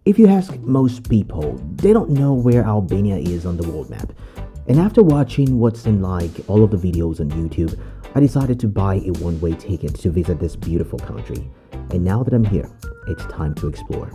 If you ask most people, they don't know where Albania is on the world map. And after watching what's in like all of the videos on YouTube, I decided to buy a one-way ticket to visit this beautiful country. And now that I'm here, it's time to explore.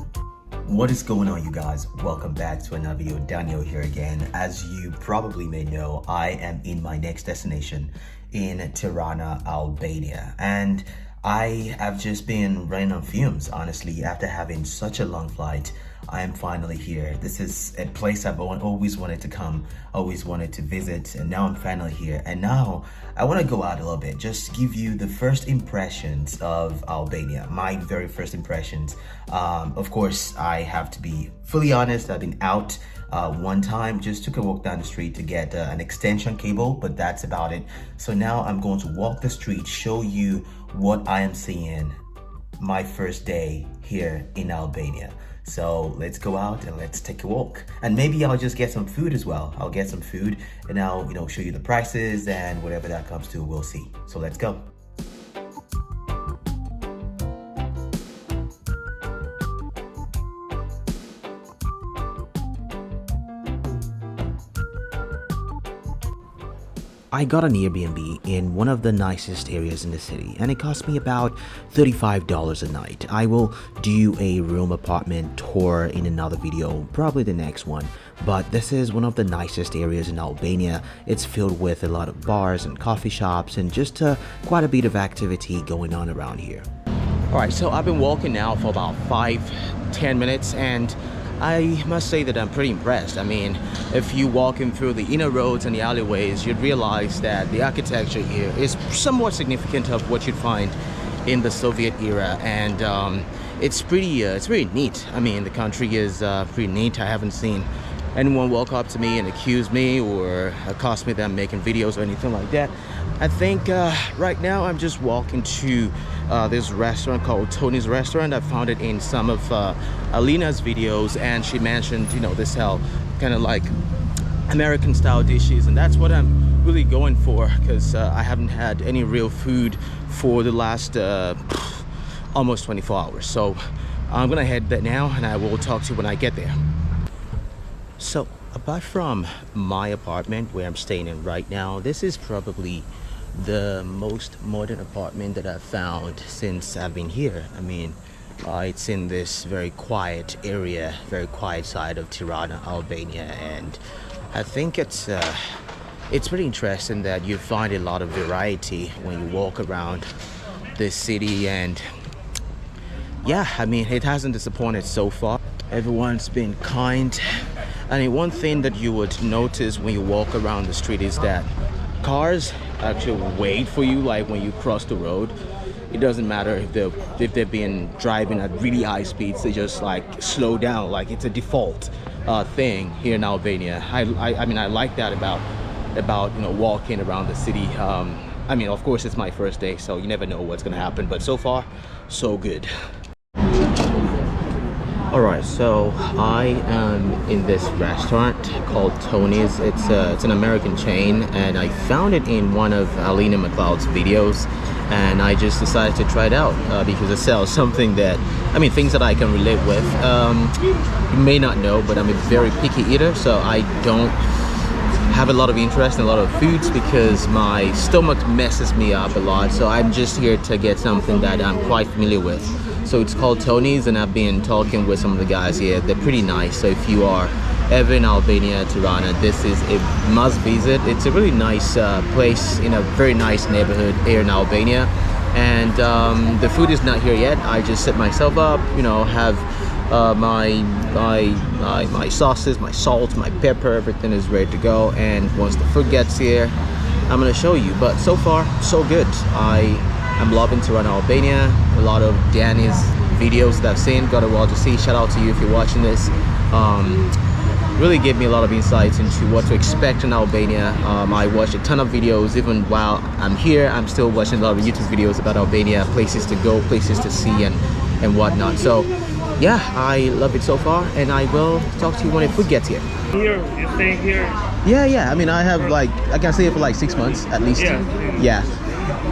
What is going on, you guys? Welcome back to another video. Daniel here again. As you probably may know, I am in my next destination in Tirana, Albania. And I have just been running on fumes, honestly. After having such a long flight, I am finally here. This is a place I've always wanted to come, always wanted to visit, and now I'm finally here. And now I want to go out a little bit, just give you the first impressions of Albania, my very first impressions. Of course, I have to be fully honest. I've been out one time, just took a walk down the street to get an extension cable, but that's about it. So now I'm going to walk the street, show you what I am seeing my first day here in Albania. So let's go out and let's take a walk, and maybe I'll just get some food as well. I'll get some food and I'll show you the prices and whatever that comes to, we'll see. So let's go. I got an Airbnb in one of the nicest areas in the city, and it cost me about $35 a night. I will do a room apartment tour in another video, probably the next one, but this is one of the nicest areas in Albania. It's filled with a lot of bars and coffee shops and just quite a bit of activity going on around here. Alright, so I've been walking now for about 5-10 minutes, and I must say that I'm pretty impressed. I mean, if you walking through the inner roads and the alleyways, you'd realize that the architecture here is somewhat significant of what you'd find in the Soviet era, and it's pretty neat. I mean, the country is pretty neat. I haven't seen anyone walk up to me and accuse me or accost me that I'm making videos or anything like that. I think right now I'm just walking to this restaurant called Tony's Restaurant. I found it in some of Alina's videos, and she mentioned, they sell kind of like American style dishes, and that's what I'm really going for, because I haven't had any real food for the last almost 24 hours. So I'm gonna head there now, and I will talk to you when I get there. So apart from my apartment where I'm staying in right now, this is probably the most modern apartment that I've found since I've been here. I mean, it's in this very quiet area, very quiet side of Tirana, Albania, and I think it's pretty interesting that you find a lot of variety when you walk around this city. And yeah, I mean, it hasn't disappointed so far. Everyone's been kind. I mean, one thing that you would notice when you walk around the street is that cars actually wait for you, like when you cross the road. It doesn't matter if they've been driving at really high speeds, they just like slow down. Like, it's a default thing here in Albania. I mean, I like that about walking around the city. I mean, of course, it's my first day, so you never know what's gonna happen, but so far so good. Alright, so I am in this restaurant called Tony's. It's an American chain, and I found it in one of Alina McLeod's videos, and I just decided to try it out because it sells something that, I mean, things that I can relate with. You may not know, but I'm a very picky eater, so I don't have a lot of interest in a lot of foods because my stomach messes me up a lot. So I'm just here to get something that I'm quite familiar with. So it's called Tony's, and I've been talking with some of the guys here. They're pretty nice. So if you are ever in Albania, Tirana, this is a must visit. It's a really nice place in a very nice neighborhood here in Albania. And the food is not here yet. I just set myself up, have my sauces, my salt, my pepper, everything is ready to go. And once the food gets here, I'm gonna show you. But so far, so good. I'm loving Tirana, Albania. A lot of Danny's videos that I've seen, got a while to see. Shout out to you if you're watching this. Really gave me a lot of insights into what to expect in Albania. I watched a ton of videos. Even while I'm here, I'm still watching a lot of YouTube videos about Albania, places to go, places to see, and whatnot. So yeah, I love it so far, and I will talk to you when the food gets here. Here, you're staying here? Yeah. I mean, I have I can stay here for like 6 months at least. Yeah.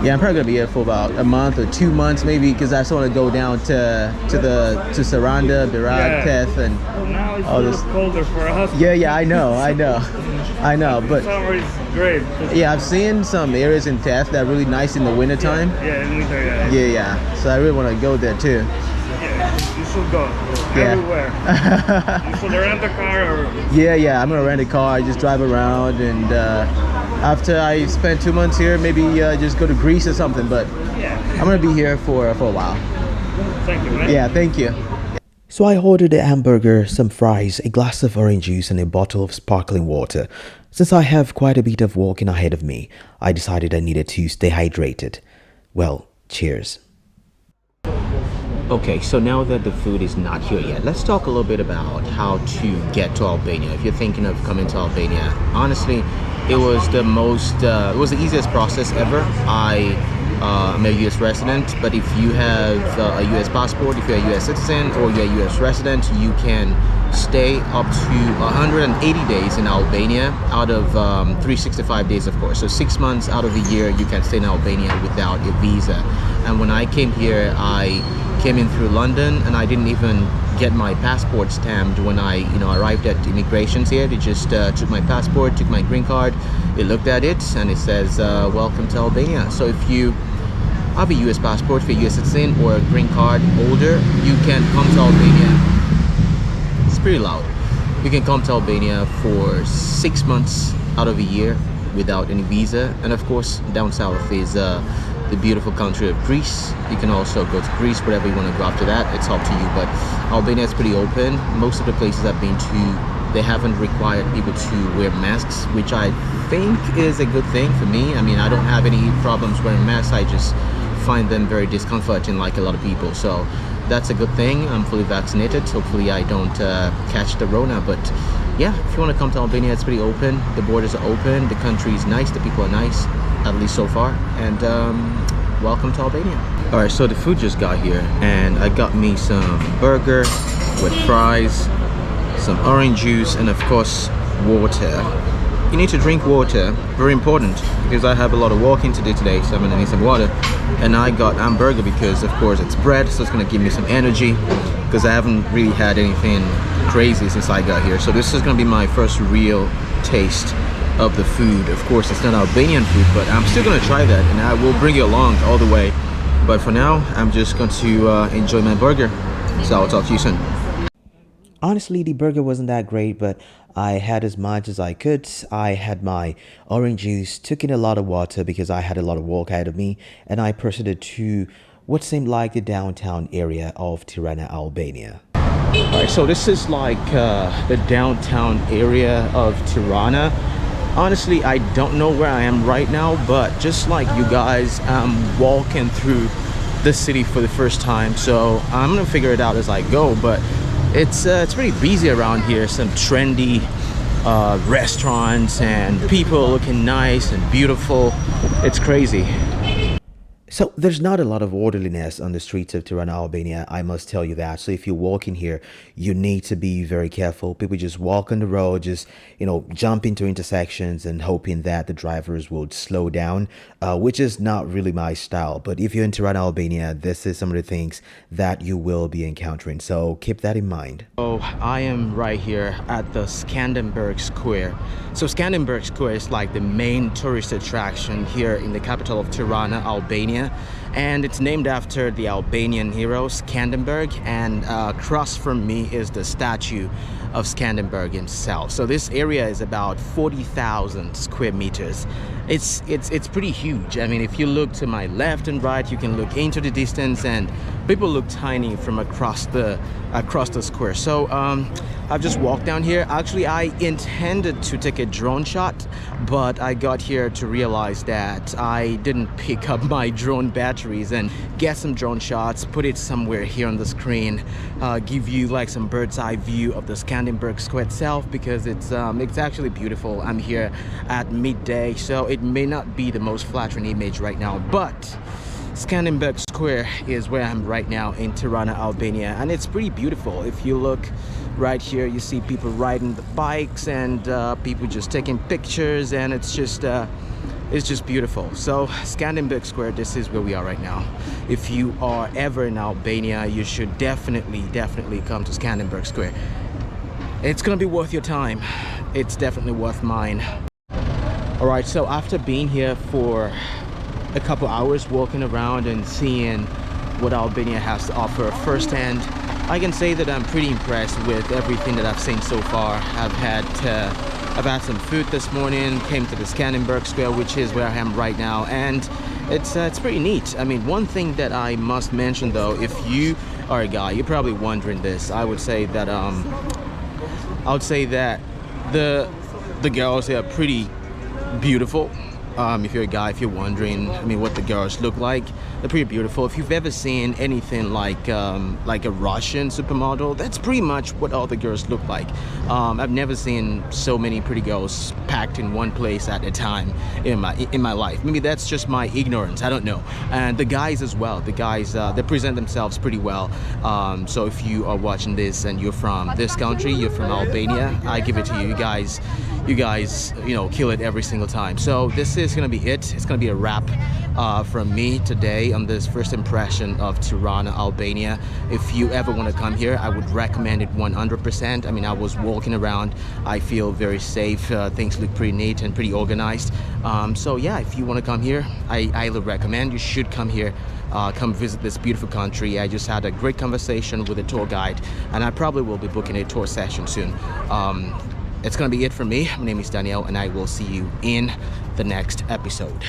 Yeah, I'm probably gonna be here for about a month or 2 months maybe, because I just want to go down to Saranda, Berat, Teth, and Well, now it's all a little this. colder for us. Yeah, I know, but Summer is great. yeah, I've seen some areas in Teth that are really nice in the winter time. Yeah, in winter, yeah. Yeah. So I really want to go there too. Yeah, you should go Yeah. everywhere. You should rent a car or... Yeah, I'm gonna rent a car, just drive around, and after I spend 2 months here, maybe just go to Greece or something. But Yeah. I'm gonna be here for a while. Thank you, man. Yeah, thank you. So I ordered a hamburger, some fries, a glass of orange juice, and a bottle of sparkling water. Since I have quite a bit of walking ahead of me, I decided I needed to stay hydrated. Well, cheers. Okay, so now that the food is not here yet, let's talk a little bit about how to get to Albania. If you're thinking of coming to Albania, honestly, it was the easiest process ever. I'm a US resident, but if you have a US passport, if you're a US citizen or you're a US resident, you can stay up to 180 days in Albania out of 365 days, of course. So 6 months out of a year, you can stay in Albania without a visa. And when I came here, I came in through London, and I didn't even get my passport stamped when I arrived at immigrations here. They just took my passport, took my green card, they looked at it, and it says welcome to Albania. So if you have a US passport, if you're a US citizen or a green card holder, you can come to Albania. It's pretty loud. You can come to Albania for 6 months out of a year without any visa. And of course, down south is the beautiful country of Greece. You can also go to Greece, wherever you want to go after that, it's up to you. But Albania is pretty open. Most of the places I've been to, they haven't required people to wear masks, which I think is a good thing for me. I mean, I don't have any problems wearing masks. I just find them very discomforting, like a lot of people. So that's a good thing. I'm fully vaccinated. Hopefully I don't catch the Rona. But yeah, if you want to come to Albania, it's pretty open. The borders are open. The country is nice. The people are nice, at least so far. And welcome to Albania. All right, so the food just got here, and I got me some burger with fries, some orange juice, and of course water. You need to drink water, very important, because I have a lot of walking to do today, so I'm gonna need some water. And I got hamburger because of course it's bread, so it's gonna give me some energy, because I haven't really had anything crazy since I got here. So this is gonna be my first real taste of the food. Of course it's not Albanian food, but I'm still gonna try that, and I will bring you along all the way. But for now, I'm just going to enjoy my burger. So I'll talk to you soon. Honestly, the burger wasn't that great, but I had as much as I could. I had my orange juice, took in a lot of water because I had a lot of walk ahead of me, and I proceeded to what seemed like the downtown area of Tirana, Albania. Alright, so this is like the downtown area of Tirana. Honestly, I don't know where I am right now, but just like you guys, I'm walking through the city for the first time, so I'm gonna figure it out as I go. But it's pretty busy around here. Some trendy restaurants and people looking nice and beautiful. It's crazy. So there's not a lot of orderliness on the streets of Tirana, Albania, I must tell you that. So if you walk in here, you need to be very careful. People just walk on the road, just, jump into intersections and hoping that the drivers would slow down, which is not really my style. But if you're in Tirana, Albania, this is some of the things that you will be encountering. So keep that in mind. So I am right here at the Skandenberg Square. So Skandenberg Square is like the main tourist attraction here in the capital of Tirana, Albania. And it's named after the Albanian hero Skandenberg, and across from me is the statue of Skandenberg himself. So this area is about 40,000 square meters. It's pretty huge. I mean, if you look to my left and right, you can look into the distance, and people look tiny from across the square. So I've just walked down here. Actually, I intended to take a drone shot, but I got here to realize that I didn't pick up my drone batteries and get some drone shots, put it somewhere here on the screen, give you like some bird's eye view of the Skandenberg Square itself, because it's actually beautiful. I'm here at midday, so it may not be the most flattering image right now, but Skandenberg Square is where I'm right now in Tirana, Albania, and it's pretty beautiful. If you look right here, you see people riding the bikes and people just taking pictures, and it's just It's just beautiful. So Skandenberg Square, this is where we are right now. If you are ever in Albania, you should definitely come to Skandenberg Square. It's gonna be worth your time. It's definitely worth mine. All right, so after being here for a couple hours walking around and seeing what Albania has to offer firsthand, I can say that I'm pretty impressed with everything that I've seen so far. I've had some food this morning, came to the Skandenberg Square, which is where I am right now, and it's pretty neat. I mean, one thing that I must mention though, if you are a guy, you're probably wondering this. I would say that the girls here are pretty beautiful. If you're a guy, if you're wondering, I mean, what the girls look like, they're pretty beautiful. If you've ever seen anything like a Russian supermodel, that's pretty much what all the girls look like. I've never seen so many pretty girls packed in one place at a time in my life. Maybe that's just my ignorance, I don't know. And the guys as well, the guys, they present themselves pretty well. So if you are watching this and you're from this country, you're from Albania, I give it to you. You guys, you know, kill it every single time. So this is gonna be it. It's gonna be a wrap from me today on this first impression of Tirana, Albania. If you ever want to come here, I would recommend it 100%. I mean, I was walking around, I feel very safe. Things look pretty neat and pretty organized. So yeah, if you want to come here, I highly recommend you should come here. Come visit this beautiful country. I just had a great conversation with a tour guide, and I probably will be booking a tour session soon. It's gonna be it for me. My name is Daniel, and I will see you in the next episode.